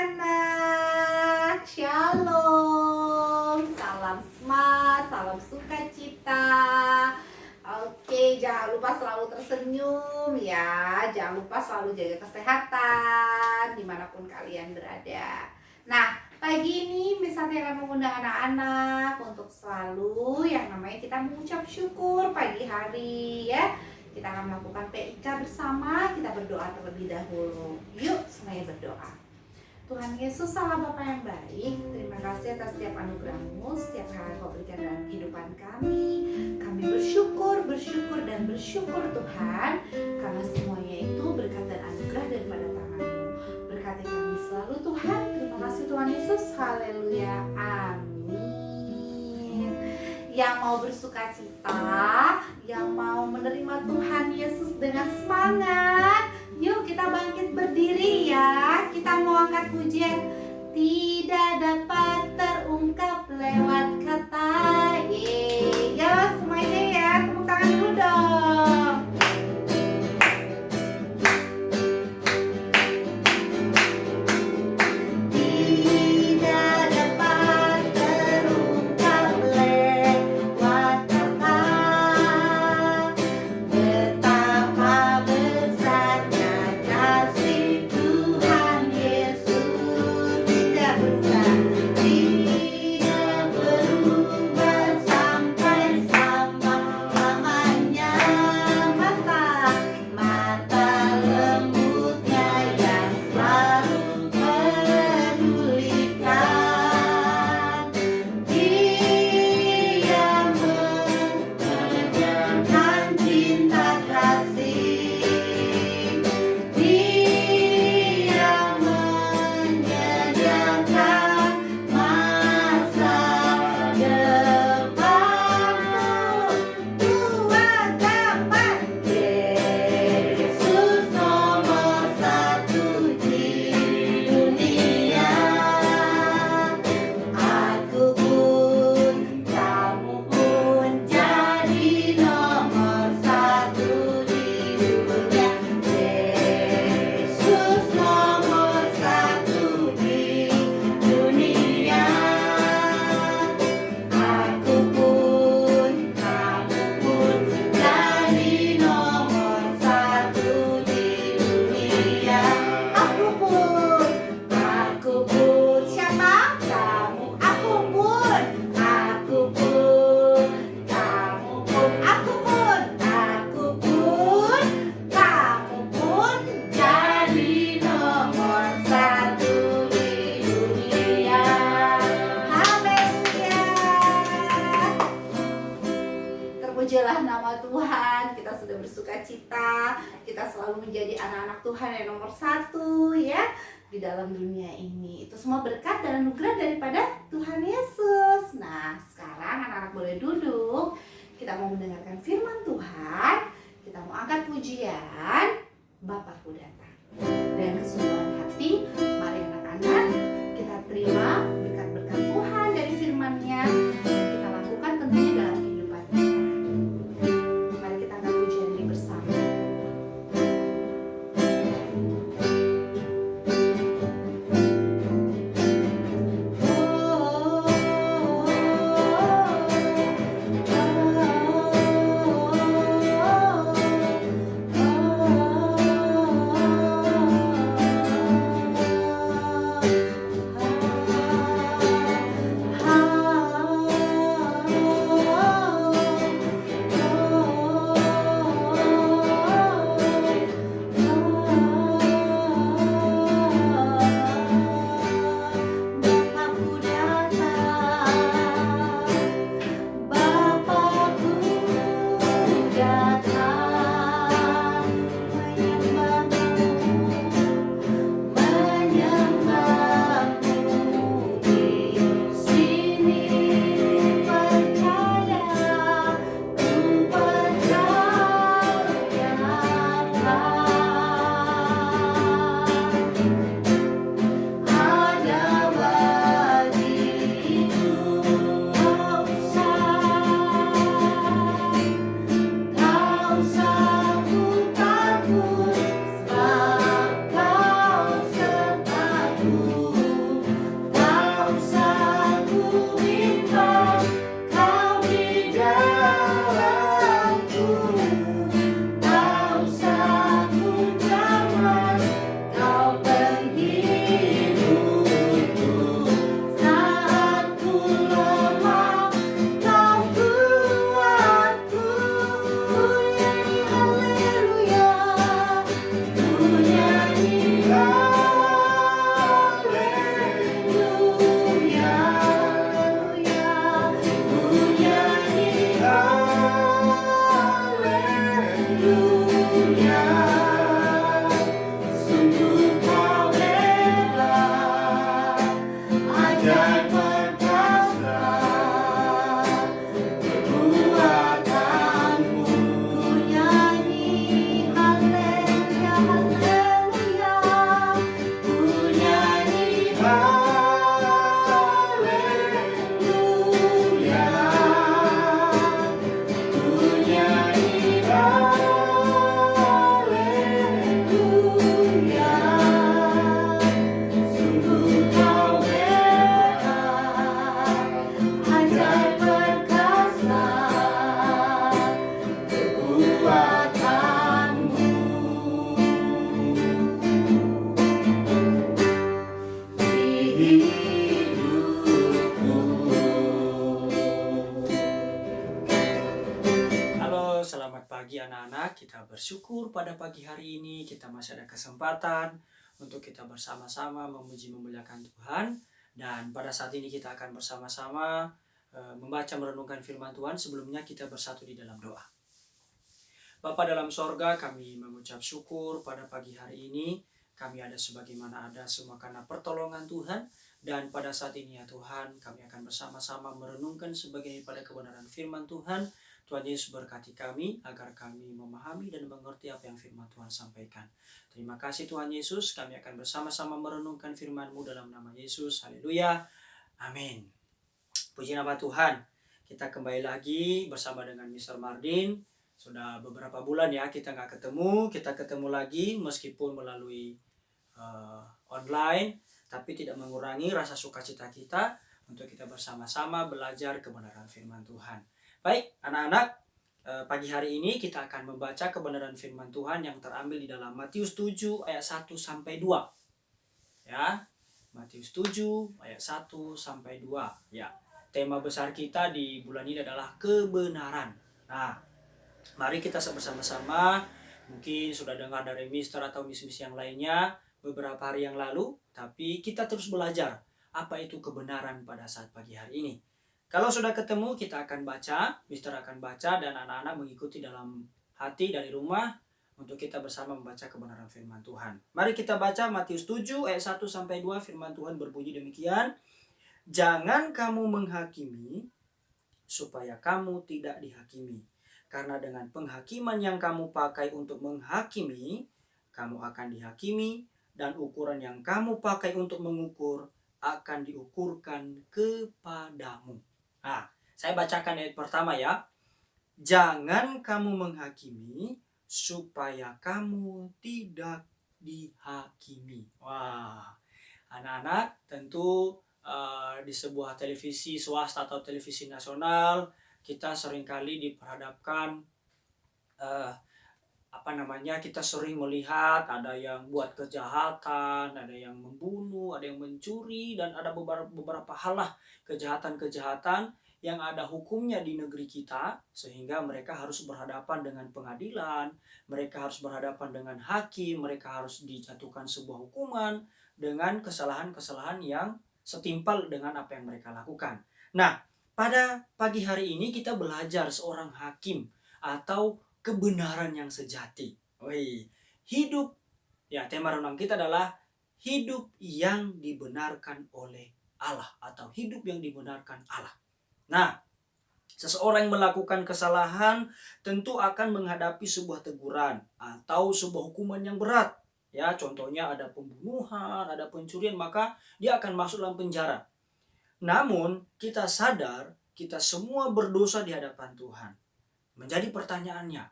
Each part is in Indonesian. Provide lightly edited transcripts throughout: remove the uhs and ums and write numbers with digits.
anak-anak, shalom, salam semangat, salam sukacita. Oke, jangan lupa selalu tersenyum ya, jangan lupa selalu jaga kesehatan dimanapun kalian berada. Nah, pagi ini Miss Santi akan mengundang anak-anak untuk selalu yang namanya kita mengucap syukur pagi hari ya. Kita akan melakukan PIK bersama, kita berdoa terlebih dahulu. Yuk, semuanya berdoa. Tuhan Yesus, Allah Bapa yang baik, terima kasih atas setiap anugerah-Mu, setiap hal yang Kau berikan dalam kehidupan kami. Kami bersyukur Tuhan, karena semuanya itu berkat dan anugerah daripada tangan-Mu. Berkati kami selalu Tuhan. Terima kasih Tuhan Yesus, haleluya, amin. Yang mau bersukacita, yang mau menerima Tuhan Yesus dengan semangat, yuk kita bangkit berdiri ya. Kita mau angkat pujian tidak dapat terungkap lewat kata. Ya semuanya ya, tepuk tangan dulu dong. Terpujilah nama Tuhan, kita sudah bersuka cita, kita selalu menjadi anak-anak Tuhan yang nomor satu ya di dalam dunia ini. Itu semua berkat dan anugerah daripada Tuhan Yesus. Nah, sekarang anak-anak boleh duduk. Kita mau mendengarkan firman Tuhan. Kita mau angkat pujian Bapakku datang. Dan kesungguhan hati, mari anak-anak kita terima berkat-berkat Tuhan dari firman-Nya. Kita lakukan tentunya dalam kehidupan kita. Mari kita angkat pujian ini bersama. anak-anak, kita bersyukur pada pagi hari ini kita masih ada kesempatan untuk kita bersama-sama memuji memuliakan Tuhan. Dan pada saat ini kita akan bersama-sama membaca merenungkan firman Tuhan. Sebelumnya kita bersatu di dalam doa. Bapa dalam sorga, kami mengucap syukur pada pagi hari ini. Kami ada sebagaimana ada semua karena pertolongan Tuhan. Dan pada saat ini ya Tuhan, kami akan bersama-sama merenungkan sebagai pada kebenaran firman Tuhan. Tuhan Yesus berkati kami agar kami memahami dan mengerti apa yang firman Tuhan sampaikan. Terima kasih Tuhan Yesus, kami akan bersama-sama merenungkan firman-Mu dalam nama Yesus. Haleluya. Amin. Puji nama Tuhan. Kita kembali lagi bersama dengan Mr. Mardin. Sudah beberapa bulan ya kita nggak ketemu. Kita ketemu lagi meskipun melalui online. Tapi tidak mengurangi rasa sukacita kita untuk kita bersama-sama belajar kebenaran firman Tuhan. Baik, anak-anak, pagi hari ini kita akan membaca kebenaran firman Tuhan yang terambil di dalam Matius 7 ayat 1 sampai 2. Ya, Matius 7 ayat 1 sampai 2. Ya, tema besar kita di bulan ini adalah kebenaran. Nah, mari kita bersama-sama, mungkin sudah dengar dari Mister atau Miss-Miss yang lainnya beberapa hari yang lalu, tapi kita terus belajar apa itu kebenaran pada saat pagi hari ini. Kalau sudah ketemu, kita akan baca, Mister akan baca, dan anak-anak mengikuti dalam hati dari rumah untuk kita bersama membaca kebenaran firman Tuhan. Mari kita baca Matius 7 ayat 1 sampai 2, firman Tuhan berbunyi demikian. Jangan kamu menghakimi supaya kamu tidak dihakimi. Karena dengan penghakiman yang kamu pakai untuk menghakimi, kamu akan dihakimi, dan ukuran yang kamu pakai untuk mengukur akan diukurkan kepadamu. Nah, saya bacakan ayat pertama ya. Jangan kamu menghakimi supaya kamu tidak dihakimi. Wah, anak-anak tentu di sebuah televisi swasta atau televisi nasional kita seringkali diperhadapkan kita sering melihat ada yang buat kejahatan, ada yang membunuh, ada yang mencuri, dan ada beberapa hal lah kejahatan-kejahatan yang ada hukumnya di negeri kita, sehingga mereka harus berhadapan dengan pengadilan, mereka harus berhadapan dengan hakim, mereka harus dijatuhkan sebuah hukuman dengan kesalahan-kesalahan yang setimpal dengan apa yang mereka lakukan. Nah, pada pagi hari ini kita belajar seorang hakim atau kebenaran yang sejati. Hidup, ya tema renang kita adalah hidup yang dibenarkan oleh Allah atau hidup yang dibenarkan Allah. Nah, seseorang yang melakukan kesalahan tentu akan menghadapi sebuah teguran atau sebuah hukuman yang berat. Ya, contohnya ada pembunuhan, ada pencurian, maka dia akan masuk dalam penjara. Namun, kita sadar kita semua berdosa di hadapan Tuhan. Menjadi pertanyaannya,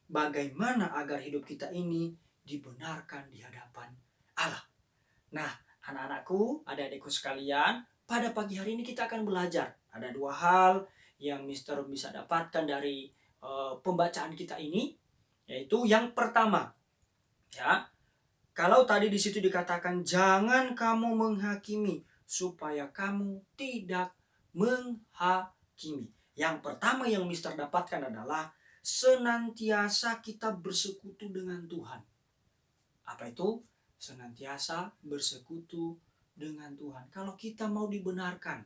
bagaimana agar hidup kita ini dibenarkan di hadapan Allah? Nah, anak-anakku, adik-adikku sekalian, pada pagi hari ini kita akan belajar. Ada dua hal yang Mister bisa dapatkan dari pembacaan kita ini, yaitu yang pertama, ya, kalau tadi di situ dikatakan jangan kamu menghakimi supaya kamu tidak menghakimi. Yang pertama yang Mister dapatkan adalah senantiasa kita bersekutu dengan Tuhan. Apa itu? Senantiasa bersekutu dengan Tuhan. Kalau kita mau dibenarkan,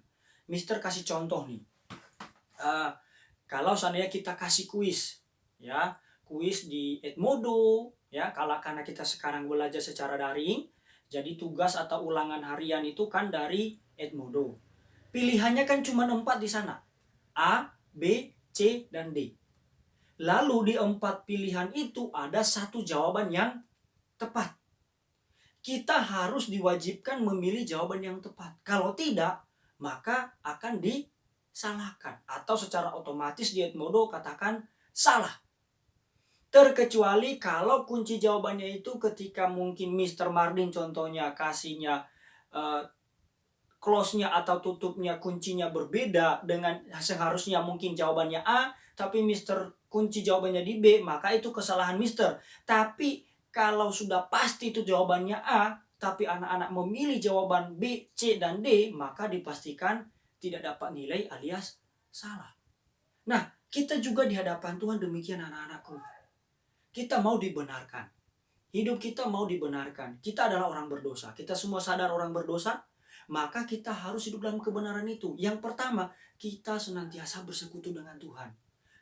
Mister kasih contoh nih. Kalau seandainya kita kasih kuis, ya, kuis di Edmodo, ya, karena kita sekarang belajar secara daring, jadi tugas atau ulangan harian itu kan dari Edmodo. Pilihannya kan cuma 4 di sana. A, B, C, dan D. Lalu di 4 pilihan itu ada satu jawaban yang tepat. Kita harus diwajibkan memilih jawaban yang tepat. Kalau tidak, maka akan disalahkan. Atau secara otomatis di Edmodo katakan salah. Terkecuali kalau kunci jawabannya itu ketika mungkin Mr. Mardin contohnya kasihnya close-nya atau tutupnya kuncinya berbeda dengan seharusnya mungkin jawabannya A, tapi Mister kunci jawabannya di B, maka itu kesalahan Mister. Tapi kalau sudah pasti itu jawabannya A, tapi anak-anak memilih jawaban B, C, dan D, maka dipastikan tidak dapat nilai alias salah. Nah, kita juga di hadapan Tuhan demikian anak-anakku. kita mau dibenarkan. Hidup kita mau dibenarkan. Kita adalah orang berdosa. Kita semua sadar orang berdosa. Maka kita harus hidup dalam kebenaran itu. Yang pertama, kita senantiasa bersekutu dengan Tuhan.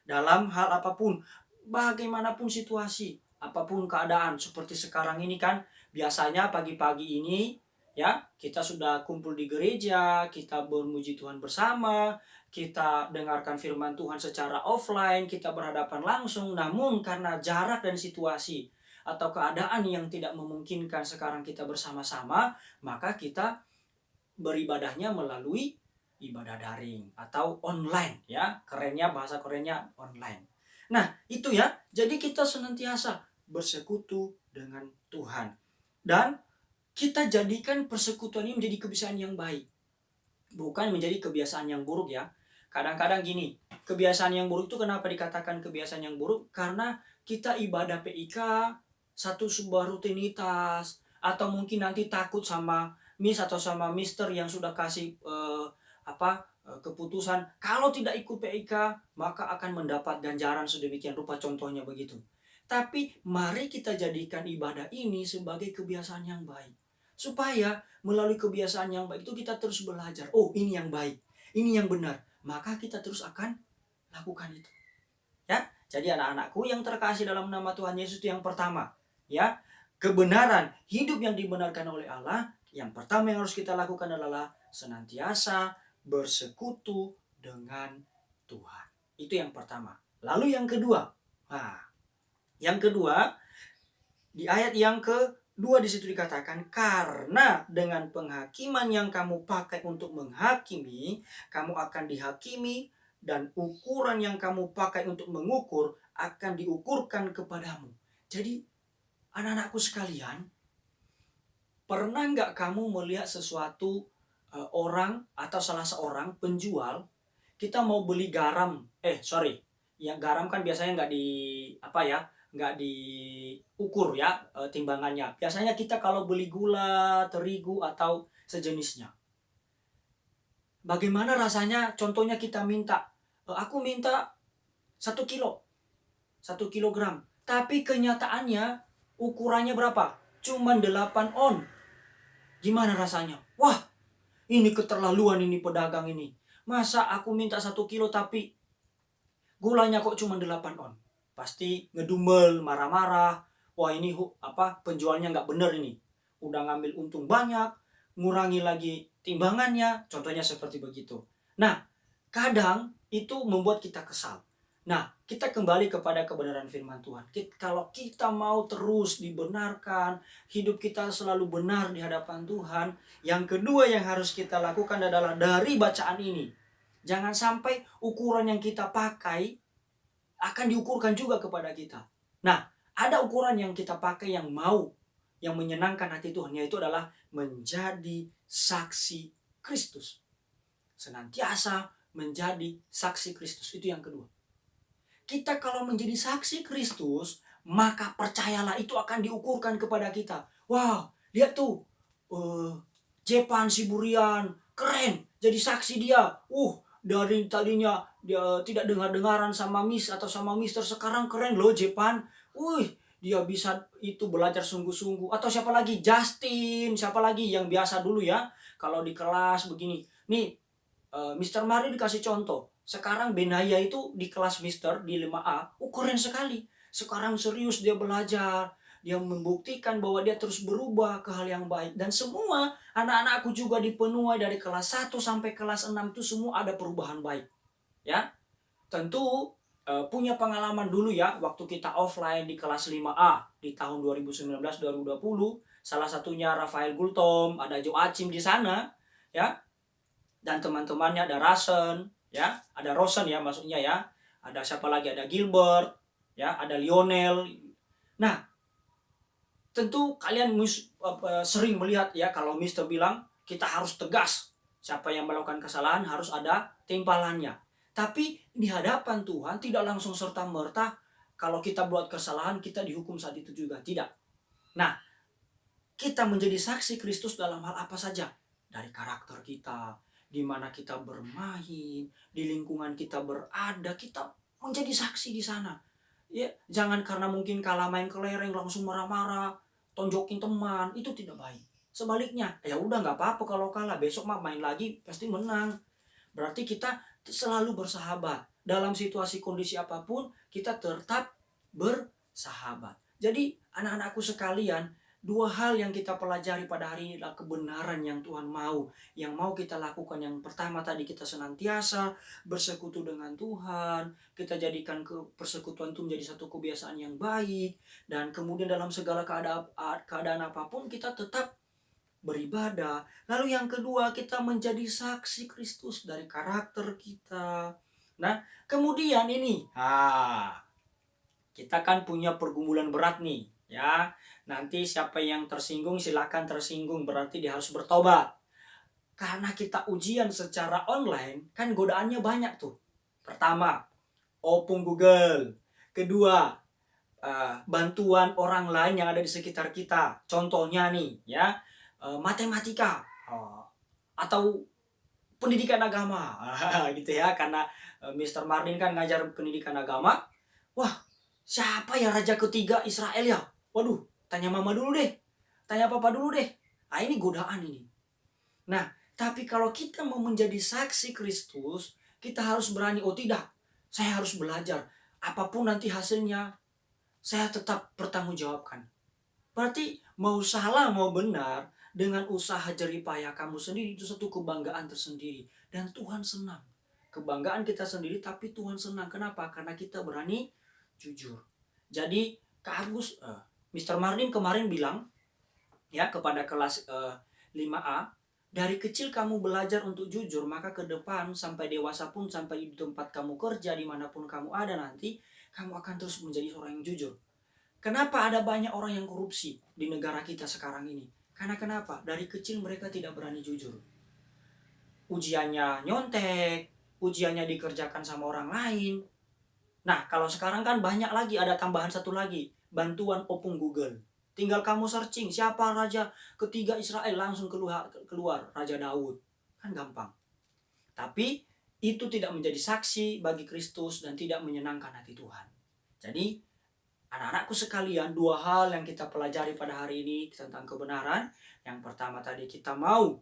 Dalam hal apapun, bagaimanapun situasi, apapun keadaan. Seperti sekarang ini kan, biasanya pagi-pagi ini, ya, kita sudah kumpul di gereja, kita bermuji Tuhan bersama, kita dengarkan firman Tuhan secara offline, kita berhadapan langsung. Namun karena jarak dan situasi atau keadaan yang tidak memungkinkan sekarang kita bersama-sama, maka kita beribadahnya melalui ibadah daring atau online, ya. Bahasa kerennya online. Nah, itu ya. Jadi kita senantiasa bersekutu dengan Tuhan. Dan kita jadikan persekutuan ini menjadi kebiasaan yang baik. Bukan menjadi kebiasaan yang buruk, ya. Kadang-kadang gini, kebiasaan yang buruk itu kenapa dikatakan kebiasaan yang buruk? Karena kita ibadah PIK satu sebuah rutinitas, atau mungkin nanti takut sama Miss atau sama Mister yang sudah kasih keputusan kalau tidak ikut PIK maka akan mendapat ganjaran sedemikian rupa, contohnya begitu. Tapi mari kita jadikan ibadah ini sebagai kebiasaan yang baik, supaya melalui kebiasaan yang baik itu kita terus belajar, oh ini yang baik, ini yang benar, maka kita terus akan lakukan itu, ya. Jadi anak-anakku yang terkasih dalam nama Tuhan Yesus, itu yang pertama, ya, kebenaran hidup yang dibenarkan oleh Allah. Yang pertama yang harus kita lakukan adalah senantiasa bersekutu dengan Tuhan. Itu yang pertama. Lalu yang kedua, di ayat yang kedua di situ dikatakan, karena dengan penghakiman yang kamu pakai untuk menghakimi, kamu akan dihakimi, dan ukuran yang kamu pakai untuk mengukur akan diukurkan kepadamu. Jadi anak-anakku sekalian, pernah nggak kamu melihat sesuatu, orang atau salah seorang penjual, kita mau beli garam, yang garam kan biasanya nggak diukur, ya, timbangannya. Biasanya kita kalau beli gula, terigu atau sejenisnya, bagaimana rasanya? Contohnya kita minta, aku minta 1 kilo, 1 kilogram. Tapi kenyataannya ukurannya berapa? Cuman 8 on. Gimana rasanya? Wah, ini keterlaluan ini pedagang ini. Masa aku minta 1 kilo tapi gulanya kok cuma 8 on? Pasti ngedumel, marah-marah. Wah, ini penjualnya nggak bener ini. Udah ngambil untung banyak, ngurangi lagi timbangannya. Contohnya seperti begitu. Nah, kadang itu membuat kita kesal. Nah, kita kembali kepada kebenaran firman Tuhan. Kalau kita mau terus dibenarkan, hidup kita selalu benar di hadapan Tuhan, yang kedua yang harus kita lakukan adalah dari bacaan ini, jangan sampai ukuran yang kita pakai akan diukurkan juga kepada kita. Nah, ada ukuran yang kita pakai yang menyenangkan hati Tuhan, yaitu adalah menjadi saksi Kristus. Senantiasa menjadi saksi Kristus, itu yang kedua. Kita kalau menjadi saksi Kristus, maka percayalah itu akan diukurkan kepada kita. Wow, lihat tuh, Jepan Siburian, keren, jadi saksi dia. Dari tadinya dia tidak dengar-dengaran sama Miss atau sama Mister, sekarang keren loh Jepan. Dia bisa itu belajar sungguh-sungguh. Atau siapa lagi? Justin, siapa lagi yang biasa dulu ya, kalau di kelas begini. Nih, Mister Mari dikasih contoh. Sekarang Benaya itu di kelas Mister di 5A, keren sekali. Sekarang serius dia belajar, dia membuktikan bahwa dia terus berubah ke hal yang baik. Dan semua anak-anakku juga dipenuhi dari kelas 1 sampai kelas 6 itu semua ada perubahan baik. Ya, tentu punya pengalaman dulu ya, waktu kita offline di kelas 5A di tahun 2019-2020, salah satunya Rafael Gultom, ada Joachim di sana, ya. Dan teman-temannya ada Rasen, ya, ada Rosen ya maksudnya ya, ada siapa lagi, ada Gilbert, ya, ada Lionel. Nah, tentu kalian sering melihat ya, kalau Mister bilang kita harus tegas, siapa yang melakukan kesalahan harus ada timpalannya. Tapi di hadapan Tuhan tidak langsung serta-merta kalau kita buat kesalahan kita dihukum saat itu juga, tidak. Nah, kita menjadi saksi Kristus dalam hal apa saja, dari karakter kita, di mana kita bermain, di lingkungan kita berada, kita menjadi saksi di sana. Ya, jangan karena mungkin kalah main kelereng langsung marah-marah, tonjokin teman, itu tidak baik. Sebaliknya, ya udah nggak apa-apa kalau kalah, besok mah main lagi pasti menang. Berarti kita selalu bersahabat. Dalam situasi kondisi apapun, kita tetap bersahabat. Jadi, anak-anakku sekalian, dua hal yang kita pelajari pada hari ini adalah kebenaran yang Tuhan mau. Yang mau kita lakukan. Yang pertama tadi, kita senantiasa bersekutu dengan Tuhan. Kita jadikan persekutuan itu menjadi satu kebiasaan yang baik. Dan kemudian dalam segala keadaan apapun, kita tetap beribadah. Lalu yang kedua, kita menjadi saksi Kristus dari karakter kita. Nah, kemudian ini, kita kan punya pergumulan berat nih, ya. Nanti siapa yang tersinggung silakan tersinggung, berarti dia harus bertobat. Karena kita ujian secara online, kan godaannya banyak tuh. Pertama, opung Google. Kedua, bantuan orang lain yang ada di sekitar kita. Contohnya nih, ya, matematika atau pendidikan agama, gitu ya. Karena Mr. Martin kan ngajar pendidikan agama. Wah, siapa ya raja ketiga Israel ya? Waduh, tanya mama dulu deh, tanya papa dulu deh. Ini godaan ini. Nah, tapi kalau kita mau menjadi saksi Kristus, kita harus berani, oh tidak, saya harus belajar. Apapun nanti hasilnya, saya tetap bertanggungjawabkan. Berarti mau salah mau benar, dengan usaha jeripayah kamu sendiri, itu satu kebanggaan tersendiri. Dan Tuhan senang. Kebanggaan kita sendiri, tapi Tuhan senang. Kenapa? Karena kita berani jujur. Jadi Kak Agus, Mr. Martin kemarin bilang ya kepada kelas 5A, dari kecil kamu belajar untuk jujur, maka ke depan sampai dewasa pun, sampai di tempat kamu kerja, dimanapun kamu ada nanti, kamu akan terus menjadi orang yang jujur. Kenapa ada banyak orang yang korupsi di negara kita sekarang ini? Karena kenapa? Dari kecil mereka tidak berani jujur. Ujiannya nyontek, ujiannya dikerjakan sama orang lain. Nah, kalau sekarang kan banyak lagi, ada tambahan satu lagi, bantuan opung Google. Tinggal kamu searching, siapa raja ketiga Israel, langsung keluar Raja Daud. Kan gampang. Tapi, itu tidak menjadi saksi bagi Kristus dan tidak menyenangkan hati Tuhan. Jadi, anak-anakku sekalian, dua hal yang kita pelajari pada hari ini tentang kebenaran. Yang pertama tadi, kita mau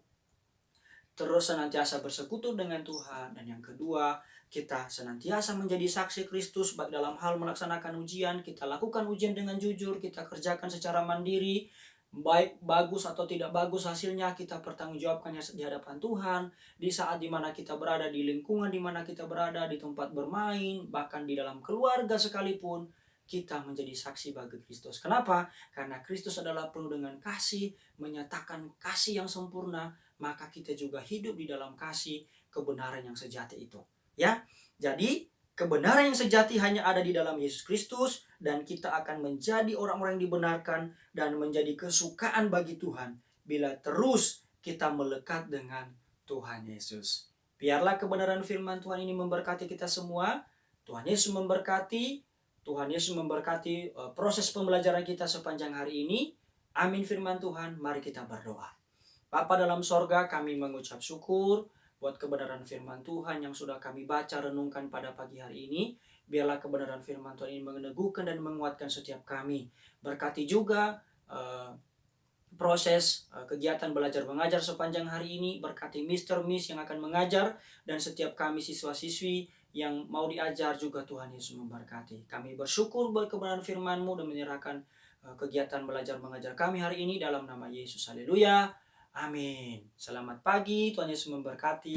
terus senantiasa bersekutu dengan Tuhan. Dan yang kedua, kita senantiasa menjadi saksi Kristus baik dalam hal melaksanakan ujian. Kita lakukan ujian dengan jujur, kita kerjakan secara mandiri. Baik bagus atau tidak bagus hasilnya, kita pertanggungjawabkannya di hadapan Tuhan. Di saat dimana kita berada, di lingkungan dimana kita berada, di tempat bermain, bahkan di dalam keluarga sekalipun, kita menjadi saksi bagi Kristus. Kenapa? Karena Kristus adalah penuh dengan kasih, menyatakan kasih yang sempurna, maka kita juga hidup di dalam kasih kebenaran yang sejati itu. Ya, jadi kebenaran yang sejati hanya ada di dalam Yesus Kristus, dan kita akan menjadi orang-orang yang dibenarkan dan menjadi kesukaan bagi Tuhan bila terus kita melekat dengan Tuhan Yesus. Biarlah kebenaran firman Tuhan ini memberkati kita semua. Tuhan Yesus memberkati. Tuhan Yesus memberkati proses pembelajaran kita sepanjang hari ini. Amin firman Tuhan. Mari kita berdoa. Bapa dalam sorga, kami mengucap syukur buat kebenaran firman Tuhan yang sudah kami baca renungkan pada pagi hari ini. Biarlah kebenaran firman Tuhan ini meneguhkan dan menguatkan setiap kami. Berkati juga proses kegiatan belajar mengajar sepanjang hari ini. Berkati Mr. Miss yang akan mengajar, dan setiap kami siswa-siswi yang mau diajar juga Tuhan Yesus memberkati. Kami bersyukur buat kebenaran firman-Mu dan menyerahkan kegiatan belajar mengajar kami hari ini dalam nama Yesus. Haleluya. Amin. Selamat pagi, Tuhan Yesus memberkati.